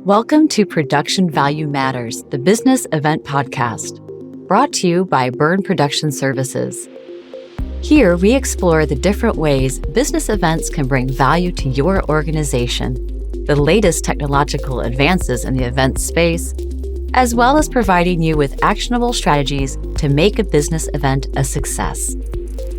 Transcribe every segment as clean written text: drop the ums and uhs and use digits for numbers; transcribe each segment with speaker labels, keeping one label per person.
Speaker 1: Welcome to Production Value Matters, the business event podcast, brought to you by Byrne Production Services. Here, we explore the different ways business events can bring value to your organization, the latest technological advances in the event space, as well as providing you with actionable strategies to make a business event a success.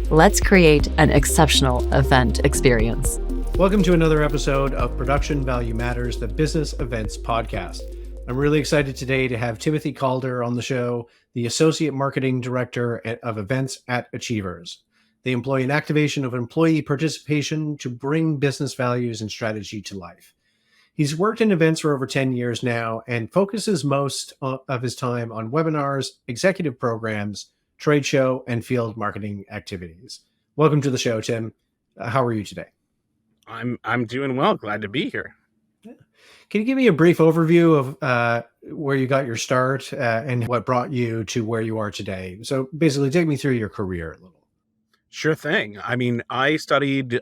Speaker 1: Let's create an exceptional event experience.
Speaker 2: Welcome to another episode of Production Value Matters, the business events podcast. I'm really excited today to have Timothy Calder on the show, the Associate Marketing Director of Events at Achievers. They employ an activation of employee participation to bring business values and strategy to life. He's worked in events for over 10 years now and focuses most of his time on webinars, executive programs, trade show, and field marketing activities. Welcome to the show, Tim. How are you today?
Speaker 3: I'm doing well. Glad to be here.
Speaker 2: Yeah. Can you give me a brief overview of where you got your start and what brought you to where you are today? So basically, take me through your career a little.
Speaker 3: Sure thing. I mean, I studied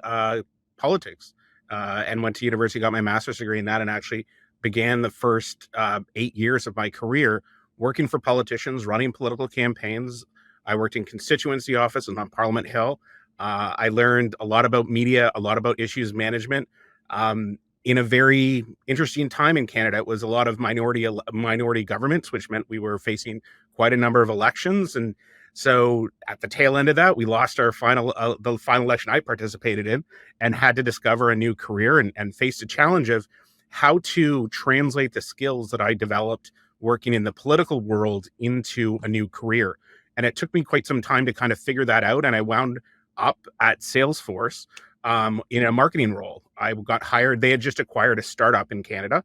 Speaker 3: politics and went to university, got my master's degree in that, and actually began the first 8 years of my career working for politicians, running political campaigns. I worked in constituency offices on Parliament Hill. I learned a lot about media, a lot about issues management in a very interesting time in Canada. It was a lot of minority governments, which meant we were facing quite a number of elections. And so at the tail end of that, we lost our the final election I participated in and had to discover a new career and faced a challenge of how to translate the skills that I developed working in the political world into a new career. And it took me quite some time to kind of figure that out. And I wound up at Salesforce in a marketing role. I got hired. They had just acquired a startup in Canada.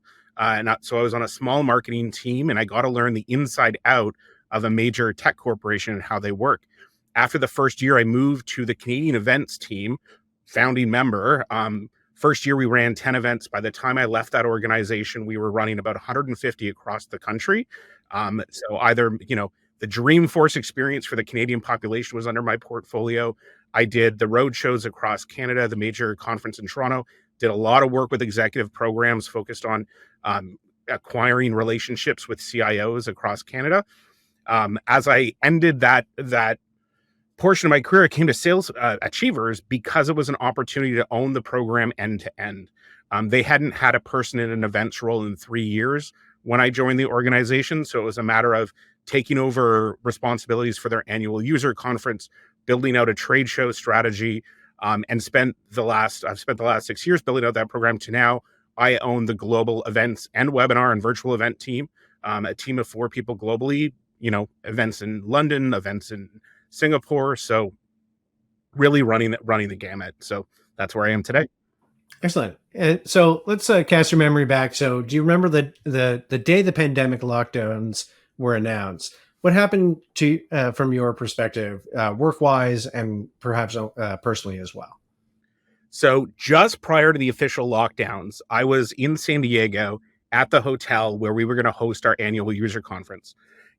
Speaker 3: So I was on a small marketing team, and I got to learn the inside out of a major tech corporation and how they work. After the first year, I moved to the Canadian events team, founding member. First year, we ran 10 events. By the time I left that organization, we were running about 150 across the country. So either, the Dreamforce experience for the Canadian population was under my portfolio. I did the road shows across Canada, the major conference in Toronto, did a lot of work with executive programs focused on acquiring relationships with CIOs across Canada. As I ended that portion of my career, I came to Sales Achievers because it was an opportunity to own the program end to end. They hadn't had a person in an events role in 3 years when I joined the organization. So it was a matter of taking over responsibilities for their annual user conference, building out a trade show strategy, and I've spent the last 6 years building out that program to now. I own the global events and webinar and virtual event team, a team of 4 people globally, events in London, events in Singapore. So really running the gamut. So that's where I am today.
Speaker 2: Excellent. So let's cast your memory back. So do you remember the day the pandemic lockdowns were announced? What happened to from your perspective, work-wise and perhaps personally as well?
Speaker 3: So just prior to the official lockdowns, I was in San Diego at the hotel where we were going to host our annual user conference.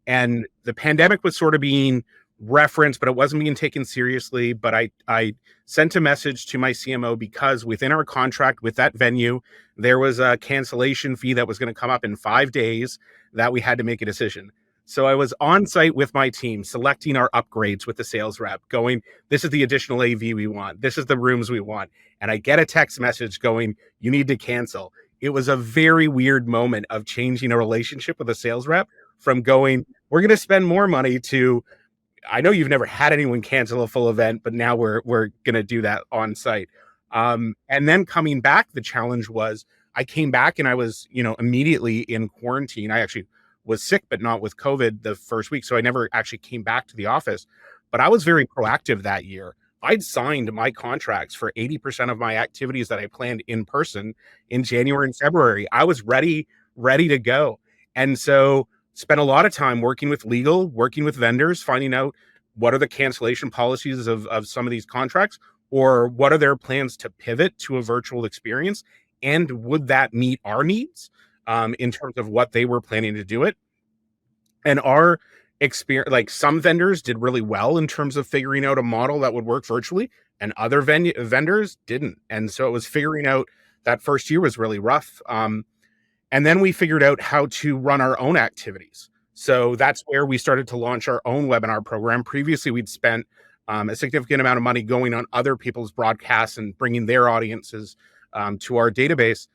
Speaker 3: And the pandemic was sort of being referenced, but it wasn't being taken seriously. But I sent a message to my CMO because within our contract with that venue, there was a cancellation fee that was going to come up in 5 days that we had to make a decision. So I was on site with my team, selecting our upgrades with the sales rep, going, this is the additional AV we want. This is the rooms we want. And I get a text message going, you need to cancel. It was a very weird moment of changing a relationship with a sales rep from going, we're going to spend more money to, I know you've never had anyone cancel a full event, but now we're going to do that on site. And then coming back, the challenge was I came back and I was, immediately in quarantine. I actually was sick, but not with COVID the first week. So I never actually came back to the office, but I was very proactive that year. I'd signed my contracts for 80% of my activities that I planned in person in January and February. I was ready to go. And so spent a lot of time working with legal, working with vendors, finding out what are the cancellation policies of some of these contracts, or what are their plans to pivot to a virtual experience? And would that meet our needs? In terms of what they were planning to do it. And our experience, like some vendors did really well in terms of figuring out a model that would work virtually, and other vendors didn't. And so it was figuring out that first year was really rough. And then we figured out how to run our own activities. So that's where we started to launch our own webinar program. Previously, we'd spent a significant amount of money going on other people's broadcasts and bringing their audiences to our database.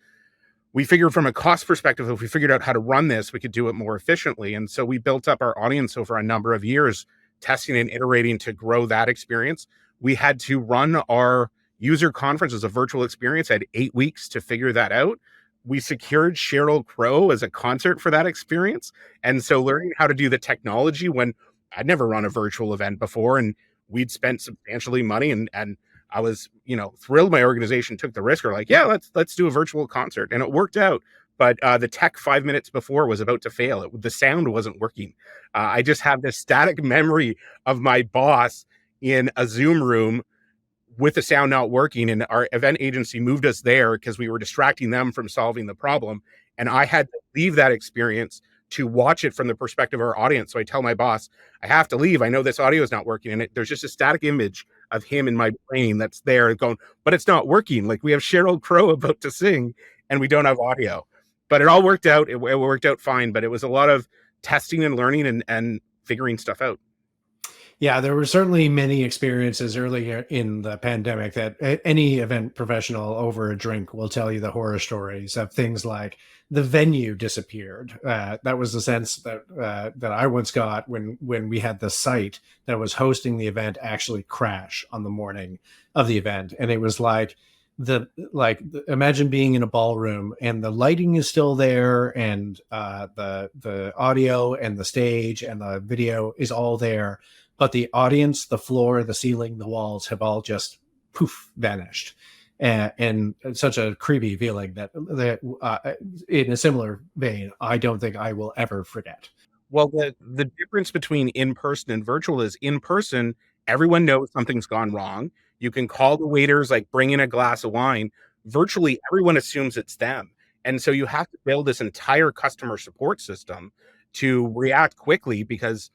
Speaker 3: We figured from a cost perspective, if we figured out how to run this, we could do it more efficiently. And so we built up our audience over a number of years, testing and iterating to grow that experience. We had to run our user conference as a virtual experience. I had 8 weeks to figure that out. We secured Sheryl Crow as a concert for that experience. And so learning how to do the technology when I'd never run a virtual event before, and we'd spent substantially money, and I was, thrilled my organization took the risk. Or like, yeah, let's do a virtual concert, and it worked out. But the tech 5 minutes before was about to fail. The sound wasn't working. I just have this static memory of my boss in a Zoom room with the sound not working, and our event agency moved us there because we were distracting them from solving the problem. And I had to leave that experience to watch it from the perspective of our audience. So I tell my boss, I have to leave. I know this audio is not working. And there's just a static image of him in my brain that's there going, but it's not working. Like, we have Sheryl Crow about to sing and we don't have audio. But it all worked out. It worked out fine. But it was a lot of testing and learning and figuring stuff out.
Speaker 2: Yeah, there were certainly many experiences earlier in the pandemic that any event professional over a drink will tell you the horror stories of things like the venue disappeared. That was the sense that I once got when we had the site that was hosting the event actually crash on the morning of the event, and it was like imagine being in a ballroom and the lighting is still there, and the audio and the stage and the video is all there. But the audience, the floor, the ceiling, the walls have all just poof vanished, and it's such a creepy feeling that in a similar vein, I don't think I will ever forget.
Speaker 3: Well, the difference between in-person and virtual is in person, everyone knows something's gone wrong. You can call the waiters, like, bring in a glass of wine. Virtually, everyone assumes it's them. And so you have to build this entire customer support system to react quickly, because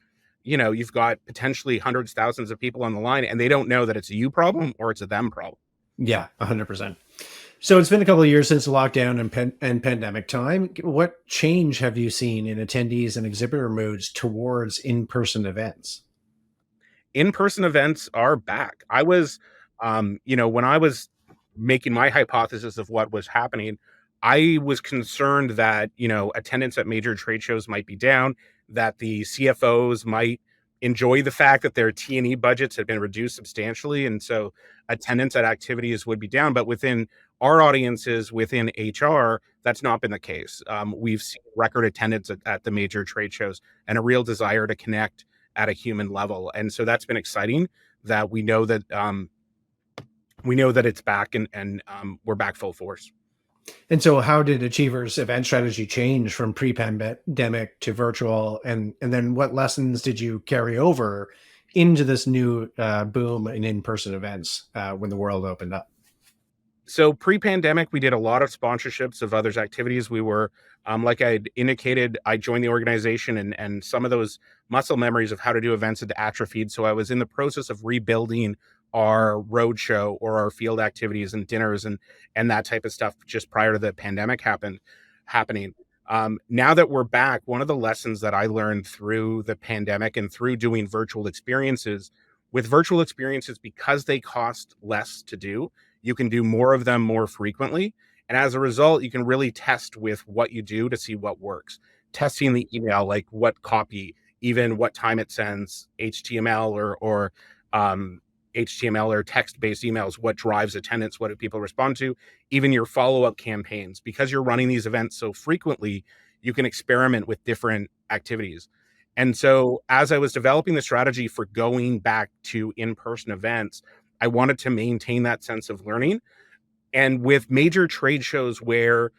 Speaker 3: you've got potentially hundreds, thousands of people on the line, and they don't know that it's a you problem or it's a them problem.
Speaker 2: Yeah, 100%. So it's been a couple of years since lockdown and pandemic time. What change have you seen in attendees and exhibitor moods towards in-person events?
Speaker 3: In-person events are back. I was, when I was making my hypothesis of what was happening, I was concerned that, attendance at major trade shows might be down, that the CFOs might enjoy the fact that their T&E budgets had been reduced substantially. And so attendance at activities would be down. But within our audiences, within HR, that's not been the case. We've seen record attendance at the major trade shows and a real desire to connect at a human level. And so that's been exciting, that we know that it's back, and we're back full force.
Speaker 2: And so how did Achiever's event strategy change from pre-pandemic to virtual? And then what lessons did you carry over into this new boom in in-person events when the world opened up?
Speaker 3: So pre-pandemic, we did a lot of sponsorships of others' activities. We were, like I had indicated, I joined the organization, and some of those muscle memories of how to do events had atrophied. So I was in the process of rebuilding our roadshow or our field activities and dinners and that type of stuff just prior to the pandemic happening. Now that we're back, one of the lessons that I learned through the pandemic and through doing virtual experiences, because they cost less to do, you can do more of them more frequently. And as a result, you can really test with what you do to see what works. Testing the email, like what copy, even what time it sends, HTML or HTML or text-based emails, what drives attendance, what do people respond to, even your follow-up campaigns. Because you're running these events so frequently, you can experiment with different activities. And so as I was developing the strategy for going back to in-person events, I wanted to maintain that sense of learning. And with major trade shows where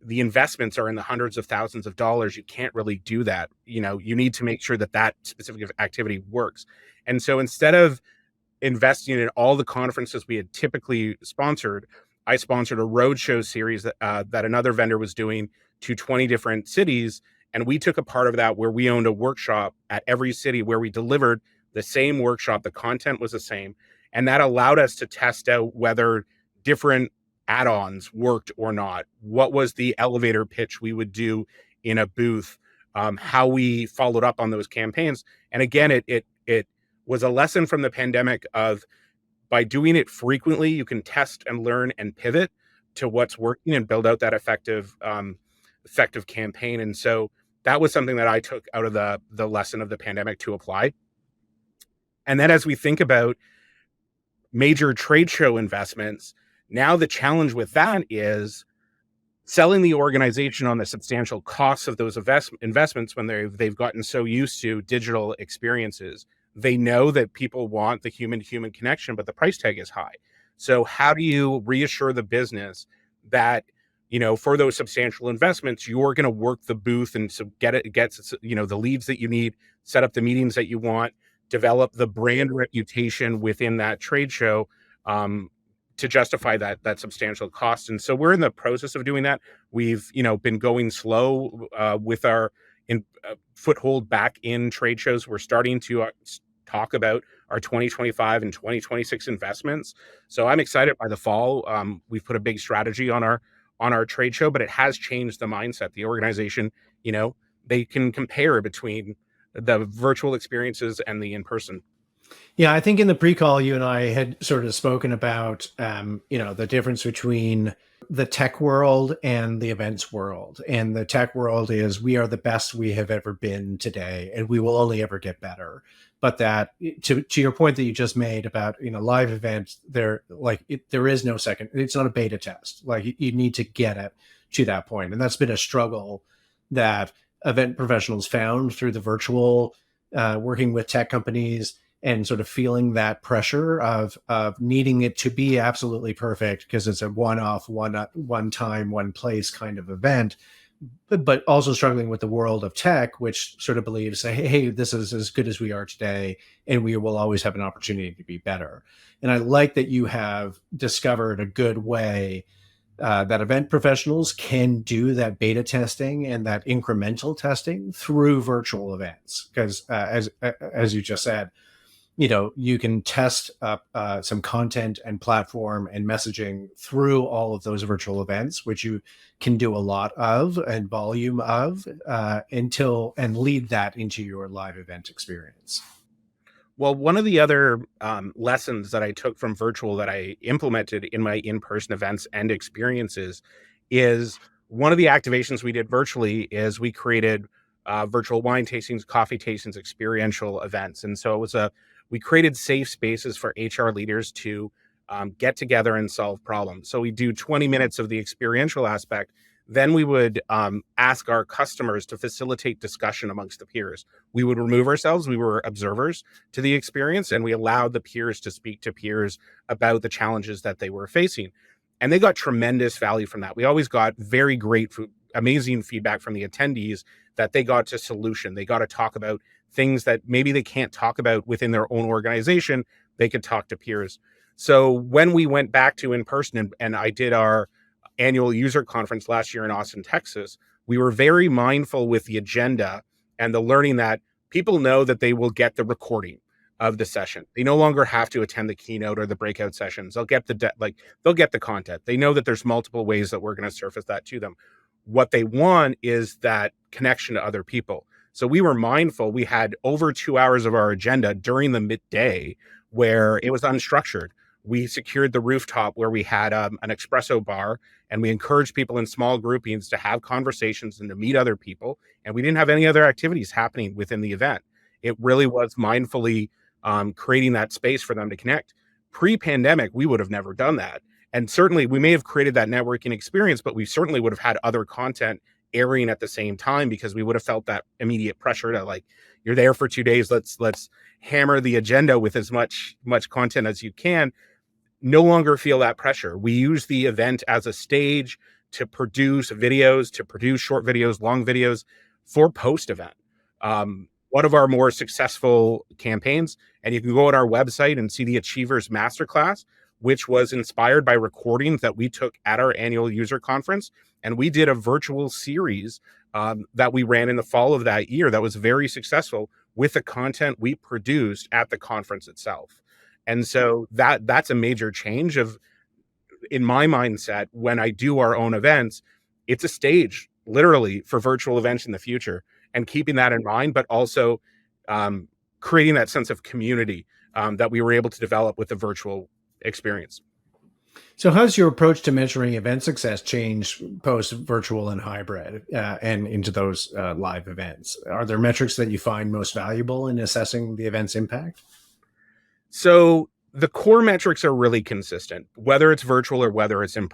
Speaker 3: the investments are in the hundreds of thousands of dollars, you can't really do that. You need to make sure that specific activity works. And so instead of investing in all the conferences we had typically sponsored, I sponsored a roadshow series that another vendor was doing to 20 different cities. And we took a part of that where we owned a workshop at every city where we delivered the same workshop. The content was the same. And that allowed us to test out whether different add-ons worked or not, what was the elevator pitch we would do in a booth, how we followed up on those campaigns. And again, it was a lesson from the pandemic of, by doing it frequently, you can test and learn and pivot to what's working and build out that effective campaign. And so that was something that I took out of the lesson of the pandemic to apply. And then as we think about major trade show investments, now the challenge with that is selling the organization on the substantial costs of those investments when they've gotten so used to digital experiences. They know that people want the human-to-human connection, but the price tag is high. So how do you reassure the business that, for those substantial investments, you're going to work the booth and so get the leads that you need, set up the meetings that you want, develop the brand reputation within that trade show, to justify that substantial cost. And so we're in the process of doing that. We've been going slow with our foothold back in trade shows. We're starting to talk about our 2025 and 2026 investments. So I'm excited by the fall. We've put a big strategy on our trade show, but it has changed the mindset. The organization, they can compare between the virtual experiences and the in-person.
Speaker 2: Yeah, I think in the pre-call, you and I had sort of spoken about, the difference between the tech world and the events world. And the tech world is, we are the best we have ever been today, and we will only ever get better. But that, to your point that you just made about, live events, there is no second. It's not a beta test. Like, you need to get it to that point. And that's been a struggle that event professionals found through the virtual, working with tech companies, and sort of feeling that pressure of needing it to be absolutely perfect because it's a one-off, one time, one place kind of event, but also struggling with the world of tech, which sort of believes, hey, this is as good as we are today, and we will always have an opportunity to be better. And I like that you have discovered a good way that event professionals can do that beta testing and that incremental testing through virtual events. Because as you just said, you can test up some content and platform and messaging through all of those virtual events, which you can do a lot of and volume of and lead that into your live event experience.
Speaker 3: Well, one of the other lessons that I took from virtual that I implemented in my in-person events and experiences is one of the activations we did virtually is we created virtual wine tastings, coffee tastings, experiential events. And so we created safe spaces for HR leaders to get together and solve problems. So we do 20 minutes of the experiential aspect. Then we would ask our customers to facilitate discussion amongst the peers. We would remove ourselves. We were observers to the experience, and we allowed the peers to speak to peers about the challenges that they were facing. And they got tremendous value from that. We always got very great, amazing feedback from the attendees that they got to solution. They got to talk about things that maybe they can't talk about within their own organization. They could talk to peers. So when we went back to in-person and I did our annual user conference last year in Austin, Texas, we were very mindful with the agenda and the learning that people know that they will get the recording of the session. They no longer have to attend the keynote or the breakout sessions. They'll get they'll get the content. They know that there's multiple ways that we're going to surface that to them. What they want is that connection to other people. So we were mindful. We had over 2 hours of our agenda during the midday where it was unstructured. We secured the rooftop where we had an espresso bar, and we encouraged people in small groupings to have conversations and to meet other people. And we didn't have any other activities happening within the event. It really was mindfully creating that space for them to connect. Pre-pandemic, we would have never done that. And certainly we may have created that networking experience, but we certainly would have had other content airing at the same time because we would have felt that immediate pressure to you're there for 2 days. Let's hammer the agenda with as much content as you can. No longer feel that pressure. We use the event as a stage to produce videos, to produce short videos, long videos for post-event. One of our more successful campaigns, and you can go on our website and see the Achievers Masterclass, which was inspired by recordings that we took at our annual user conference. And we did a virtual series that we ran in the fall of that year that was very successful with the content we produced at the conference itself. And so that's a major change of in my mindset, when I do our own events, it's a stage literally for virtual events in the future, and keeping that in mind, but also um, creating that sense of community that we were able to develop with the virtual experience.
Speaker 2: So, how's your approach to measuring event success change post virtual and hybrid and into those live events? Are there metrics that you find most valuable in assessing the event's impact?
Speaker 3: So the core metrics are really consistent, whether it's virtual or whether it's in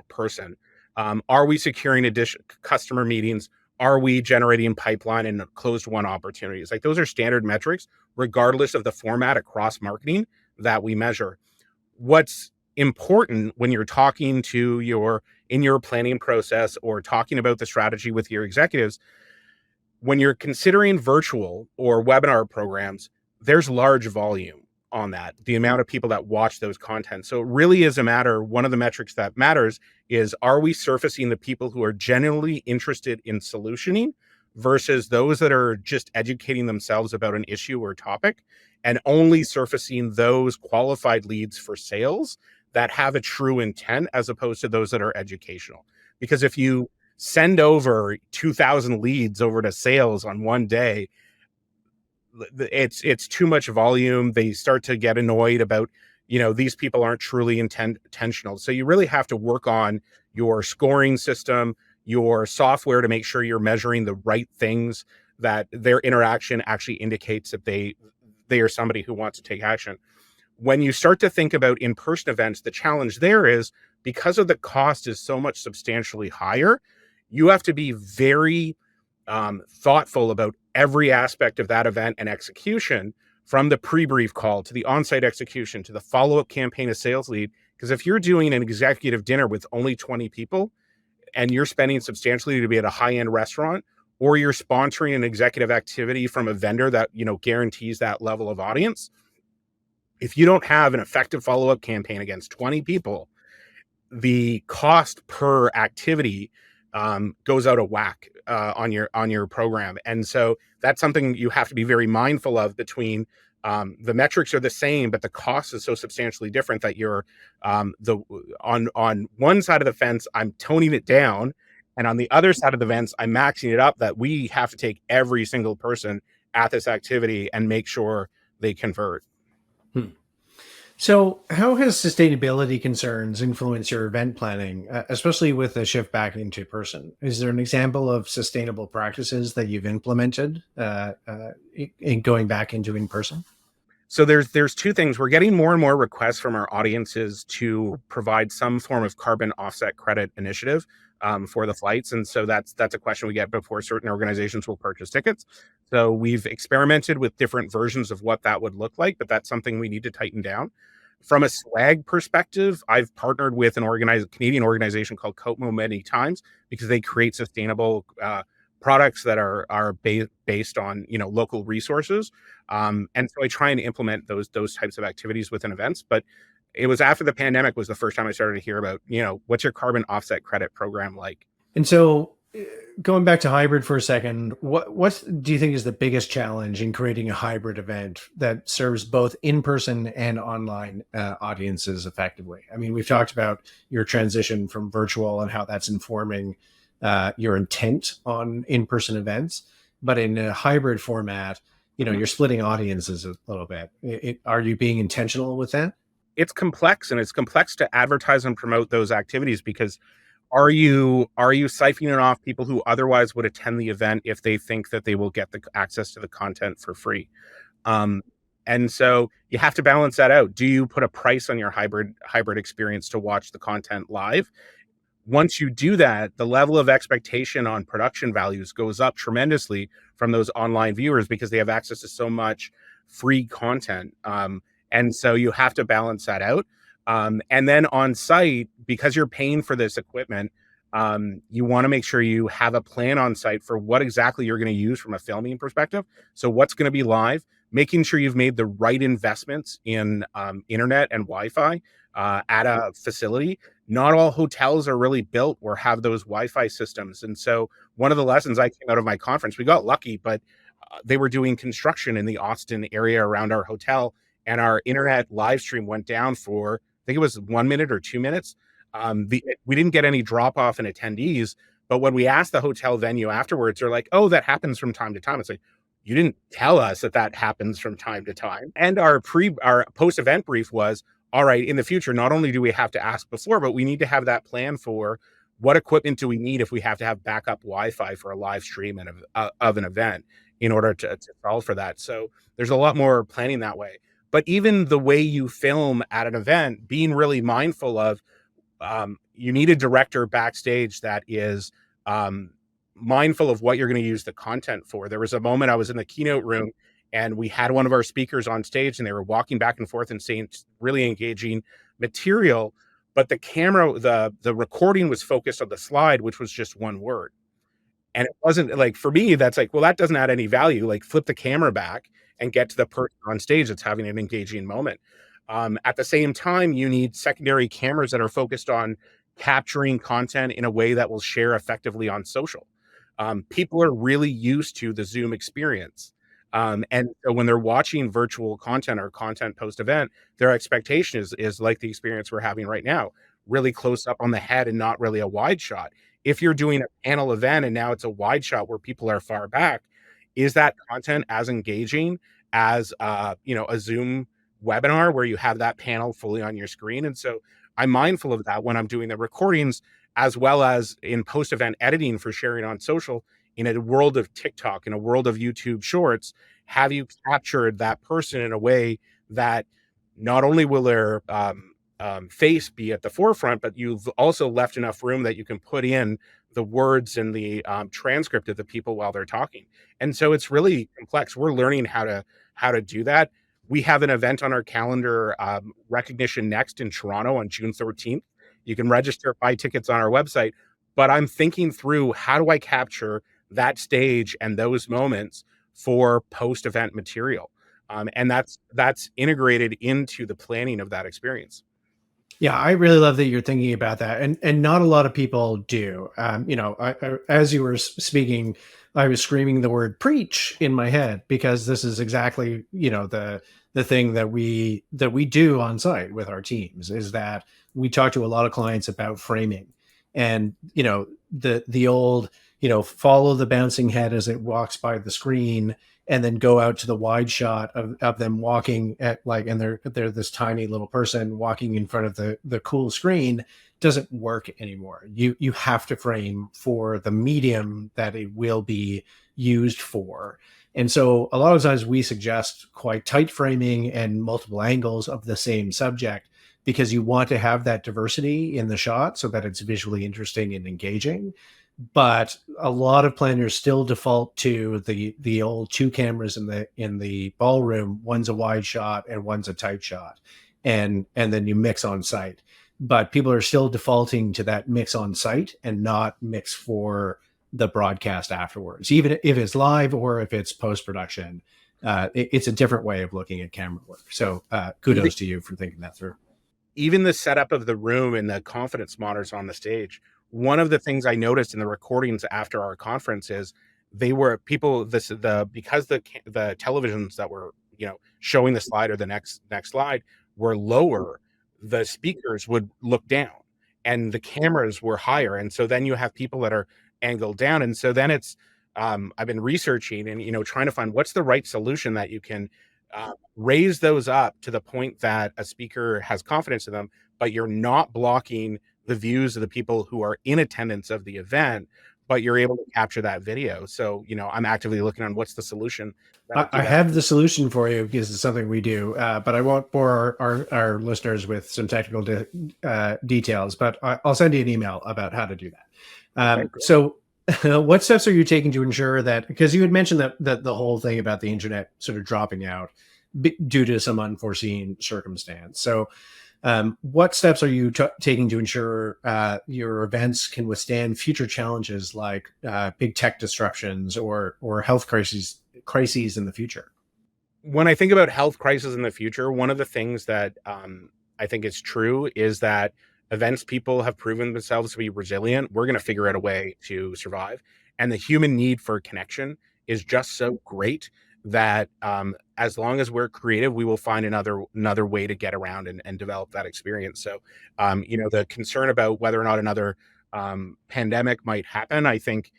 Speaker 3: person. Are we securing additional customer meetings? Are we generating pipeline and closed won opportunities? Like, those are standard metrics, regardless of the format across marketing that we measure. What's important when you're talking to in your planning process or talking about the strategy with your executives, when you're considering virtual or webinar programs, there's large volume on that, the amount of people that watch those content. So it really is a matter, one of the metrics that matters is, are we surfacing the people who are genuinely interested in solutioning versus those that are just educating themselves about an issue or topic, and only surfacing those qualified leads for sales that have a true intent, as opposed to those that are educational. Because if you send over 2,000 leads over to sales on one day, it's too much volume. They start to get annoyed about, these people aren't truly intentional. So you really have to work on your scoring system, your software, to make sure you're measuring the right things, that their interaction actually indicates that they are somebody who wants to take action. When you start to think about in-person events, the challenge there is, because of the cost is so much substantially higher, you have to be very thoughtful about every aspect of that event and execution, from the pre-brief call to the on-site execution to the follow-up campaign of sales lead. Because if you're doing an executive dinner with only 20 people and you're spending substantially to be at a high-end restaurant, or you're sponsoring an executive activity from a vendor that, guarantees that level of audience, if you don't have an effective follow-up campaign against 20 people, the cost per activity goes out of whack on your program. And so that's something you have to be very mindful of. Between the metrics are the same, but the cost is so substantially different that you're on one side of the fence, I'm toning it down, and on the other side of the fence, I'm maxing it up, that we have to take every single person at this activity and make sure they convert.
Speaker 2: So, how has sustainability concerns influenced your event planning, especially with the shift back into person? Is there an example of sustainable practices that you've implemented in going back into in person?
Speaker 3: So there's two things. We're getting more and more requests from our audiences to provide some form of carbon offset credit initiative for the flights. And so that's a question we get before certain organizations will purchase tickets. So we've experimented with different versions of what that would look like, but that's something we need to tighten down. From a swag perspective, I've partnered with an Canadian organization called Copmo many times, because they create sustainable products that are based on local resources, and so I try and implement those types of activities within events. But it was after the pandemic was the first time I started to hear about what's your carbon offset credit program like.
Speaker 2: And so, going back to hybrid for a second, what do you think is the biggest challenge in creating a hybrid event that serves both in-person and online audiences effectively? I mean, we've talked about your transition from virtual and how that's informing your intent on in-person events, but in a hybrid format, you're splitting audiences a little bit. Are you being intentional with that?
Speaker 3: It's complex, and it's complex to advertise and promote those activities, because are you siphoning off people who otherwise would attend the event if they think that they will get the access to the content for free? And so you have to balance that out. Do you put a price on your hybrid experience to watch the content live? Once you do that, the level of expectation on production values goes up tremendously from those online viewers, because they have access to so much free content. And so you have to balance that out. And then on site, because you're paying for this equipment, you want to make sure you have a plan on site for what exactly you're going to use from a filming perspective. So what's going to be live, making sure you've made the right investments in internet and Wi-Fi at a facility. Not all hotels are really built or have those Wi-Fi systems. And so one of the lessons I came out of my conference, we got lucky, but they were doing construction in the Austin area around our hotel, and our internet live stream went down for, I think it was 1 minute or 2 minutes. We didn't get any drop off in attendees, but when we asked the hotel venue afterwards, they're like, "Oh, that happens from time to time." It's like, you didn't tell us that that happens from time to time. And our post event brief was, all right, in the future, not only do we have to ask before, but we need to have that plan for what equipment do we need if we have to have backup Wi-Fi for a live stream of an event in order to solve for that. So there's a lot more planning that way. But even the way you film at an event, being really mindful of, you need a director backstage that is mindful of what you're going to use the content for. There was a moment I was in the keynote room and we had one of our speakers on stage and they were walking back and forth and saying really engaging material, but the camera, the recording was focused on the slide, which was just one word. And it wasn't like, for me, that's like, well, that doesn't add any value. Like, flip the camera back and get to the person on stage that's having an engaging moment. At the same time, you need secondary cameras that are focused on capturing content in a way that will share effectively on social. People are really used to the Zoom experience. And so when they're watching virtual content or content post event, their expectation is like the experience we're having right now, really close up on the head and not really a wide shot. If you're doing a panel event and now it's a wide shot where people are far back, is that content as engaging as a Zoom webinar where you have that panel fully on your screen? And so I'm mindful of that when I'm doing the recordings, as well as in post-event editing for sharing on social. In a world of TikTok, in a world of YouTube Shorts, have you captured that person in a way that not only will their face be at the forefront, but you've also left enough room that you can put in the words and the transcript of the people while they're talking. And so it's really complex. We're learning how to do that. We have an event on our calendar, Recognition Next in Toronto on June 13th. You can register, buy tickets on our website. But I'm thinking through, how do I capture that stage and those moments for post-event material? And that's integrated into the planning of that experience.
Speaker 2: Yeah, I really love that you're thinking about that, and not a lot of people do. As you were speaking, I was screaming the word "preach" in my head, because this is exactly the thing that we do on site with our teams, is that we talk to a lot of clients about framing, and the old follow the bouncing head as it walks by the screen, and then go out to the wide shot of them walking at, and they're this tiny little person walking in front of the cool screen, doesn't work anymore. You have to frame for the medium that it will be used for. And so a lot of times we suggest quite tight framing and multiple angles of the same subject, because you want to have that diversity in the shot so that it's visually interesting and engaging. But a lot of planners still default to the old two cameras in the ballroom. One's a wide shot and one's a tight shot, and then you mix on site. But people are still defaulting to that mix on site and not mix for the broadcast afterwards, even if it's live or if it's post production. It's a different way of looking at camera work. So kudos to you for thinking that through.
Speaker 3: Even the setup of the room and the confidence monitors on the stage. One of the things I noticed in the recordings after our conference is because the televisions that were showing the slide or the next slide were lower, the speakers would look down and the cameras were higher, and so then you have people that are angled down, and so then it's I've been researching and trying to find what's the right solution that you can raise those up to the point that a speaker has confidence in them, but you're not blocking the views of the people who are in attendance of the event, but you're able to capture that video. So, I'm actively looking on what's the solution.
Speaker 2: I have the solution for you, because it's something we do, but I won't bore our listeners with some technical details, but I'll send you an email about how to do that. Okay, so what steps are you taking to ensure that, because you had mentioned that the whole thing about the internet sort of dropping out due to some unforeseen circumstance. So what steps are you taking to ensure your events can withstand future challenges like big tech disruptions or health crises in the future?
Speaker 3: When I think about health crises in the future, one of the things that I think is true is that events people have proven themselves to be resilient. We're going to figure out a way to survive. And the human need for connection is just so great that as long as we're creative, we will find another way to get around and develop that experience. So, the concern about whether or not another pandemic might happen, I think,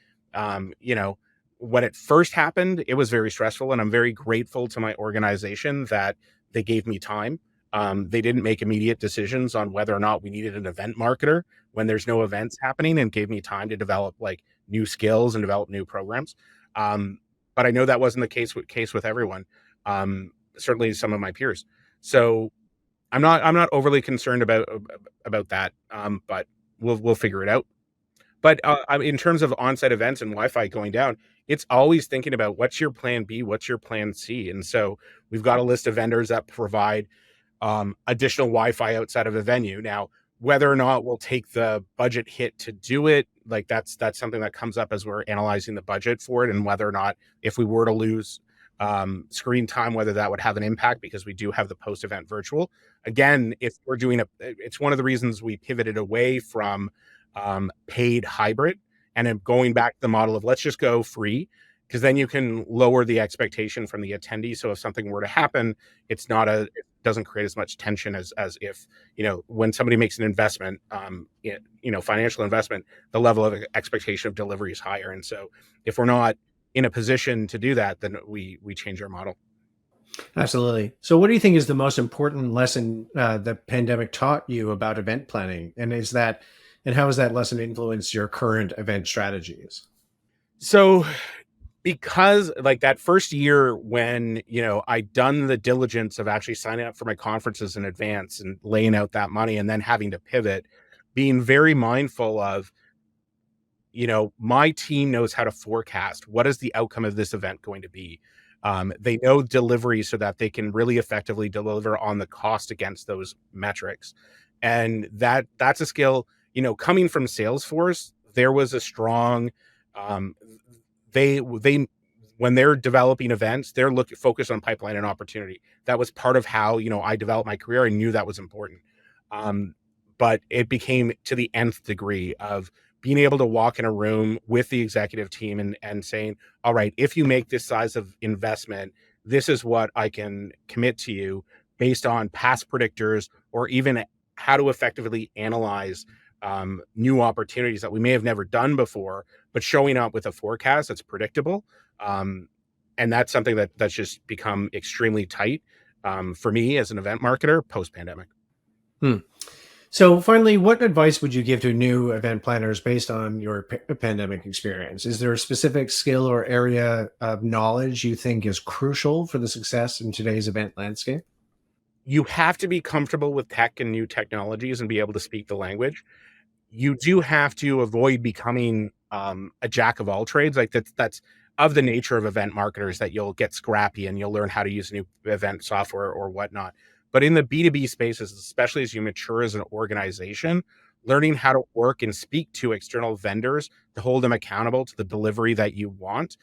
Speaker 3: when it first happened, it was very stressful, and I'm very grateful to my organization that they gave me time. They didn't make immediate decisions on whether or not we needed an event marketer when there's no events happening, and gave me time to develop like new skills and develop new programs. Um, but I know that wasn't the case with everyone. Certainly some of my peers. So I'm not overly concerned about that. But we'll figure it out. But in terms of on-site events and Wi-Fi going down, it's always thinking about what's your plan B, what's your plan C. And so we've got a list of vendors that provide additional Wi-Fi outside of a venue. Now, whether or not we'll take the budget hit to do it, like that's something that comes up as we're analyzing the budget for it, and whether or not, if we were to lose screen time, whether that would have an impact, because we do have the post-event virtual. Again, if we're doing it's one of the reasons we pivoted away from paid hybrid and then going back to the model of let's just go free, because then you can lower the expectation from the attendee. So if something were to happen, it doesn't create as much tension as if, when somebody makes an investment, financial investment, the level of expectation of delivery is higher. And so if we're not in a position to do that, then we change our model.
Speaker 2: Absolutely. So what do you think is the most important lesson the pandemic taught you about event planning? And how has that lesson influenced your current event strategies?
Speaker 3: So because like that first year when, I'd done the diligence of actually signing up for my conferences in advance and laying out that money and then having to pivot, being very mindful of, my team knows how to forecast what is the outcome of this event going to be. They know delivery so that they can really effectively deliver on the cost against those metrics. And that's a skill, coming from Salesforce, there was a strong, they when they're developing events, they're focused on pipeline and opportunity. That was part of how, I developed my career. I knew that was important. But it became to the nth degree of being able to walk in a room with the executive team and saying, all right, if you make this size of investment, this is what I can commit to you based on past predictors, or even how to effectively analyze new opportunities that we may have never done before, but showing up with a forecast that's predictable. And that's something that's just become extremely tight for me as an event marketer post-pandemic.
Speaker 2: So finally, what advice would you give to new event planners based on your pandemic experience? Is there a specific skill or area of knowledge you think is crucial for the success in today's event landscape?
Speaker 3: You have to be comfortable with tech and new technologies and be able to speak the language. You do have to avoid becoming a jack of all trades. Like that's of the nature of event marketers, that you'll get scrappy and you'll learn how to use new event software or whatnot. But in the B2B spaces, especially as you mature as an organization, learning how to work and speak to external vendors to hold them accountable to the delivery that you want,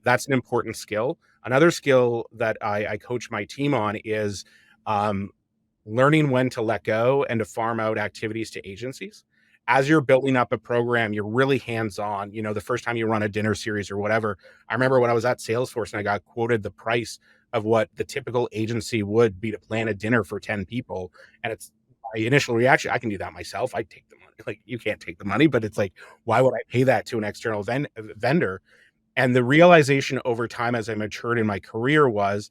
Speaker 3: that's an important skill. Another skill that I coach my team on is learning when to let go and to farm out activities to agencies. As you're building up a program, you're really hands-on. The first time you run a dinner series or whatever, I remember when I was at Salesforce and I got quoted the price of what the typical agency would be to plan a dinner for 10 people. And it's my initial reaction, I can do that myself. I take the money. Like, you can't take the money, but it's like, why would I pay that to an external vendor? And the realization over time as I matured in my career was,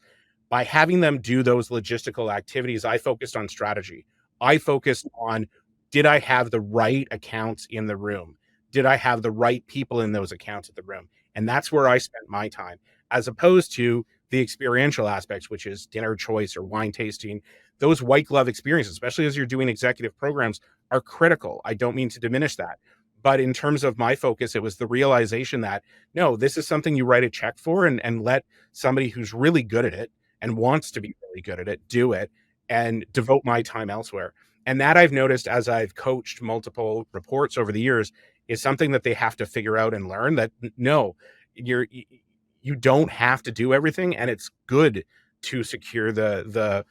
Speaker 3: by having them do those logistical activities, I focused on strategy. I focused on, did I have the right accounts in the room? Did I have the right people in those accounts at the room? And that's where I spent my time, as opposed to the experiential aspects, which is dinner choice or wine tasting. Those white glove experiences, especially as you're doing executive programs, are critical. I don't mean to diminish that. But in terms of my focus, it was the realization that, no, this is something you write a check for, and let somebody who's really good at it and wants to be really good at it do it, and devote my time elsewhere. And that, I've noticed as I've coached multiple reports over the years, is something that they have to figure out and learn, that no, you don't have to do everything, and it's good to secure the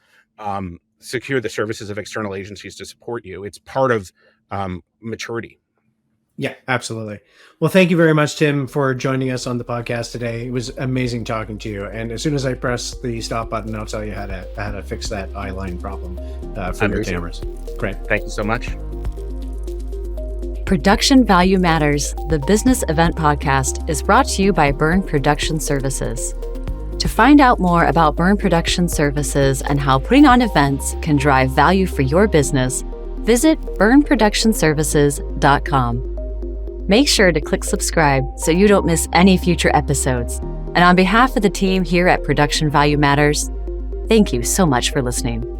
Speaker 3: services of external agencies to support you. It's part of maturity.
Speaker 2: Yeah, absolutely. Well, thank you very much, Tim, for joining us on the podcast today. It was amazing talking to you. And as soon as I press the stop button, I'll tell you how to fix that eye line problem for your cameras. Great.
Speaker 3: Thank you so much.
Speaker 1: Production Value Matters, the business event podcast, is brought to you by Byrne Production Services. To find out more about Byrne Production Services and how putting on events can drive value for your business, visit byrneproductionservices.com. Make sure to click subscribe so you don't miss any future episodes. And on behalf of the team here at Production Value Matters, thank you so much for listening.